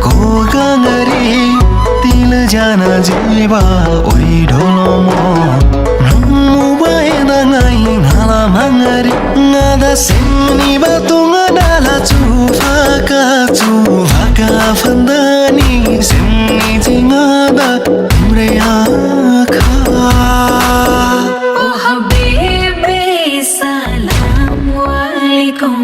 को गंगरी तिल जाना जीवा ओई ढोलो मो मुबाए दंगाई नाला Mangri ngada sini batunga dala cufaka vandani sini jingada mreyaka oh habibi salam alaikum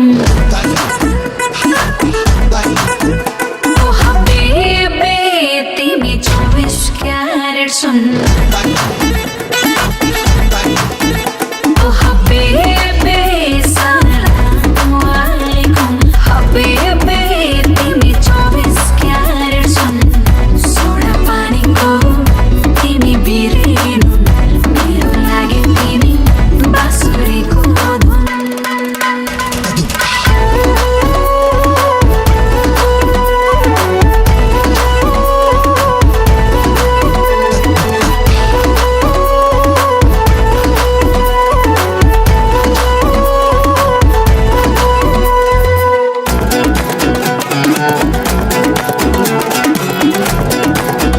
oh habibi timi 24 karat sunna oh habibi salam alaikum habibi timi 24 karat sunna soda pani ko timi birenu mero lage timi basuri ko dhun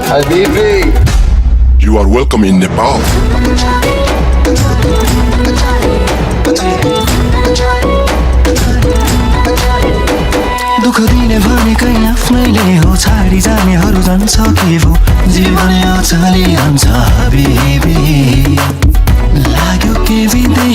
Habibi, You are welcome in Nepal. दुःख दिने भनेकै आफ्नैले हो छाडी जानेहरू जान्छ के भो जीवन यो चलिरहन्छ हबिबी लाग्यो के बिन्दै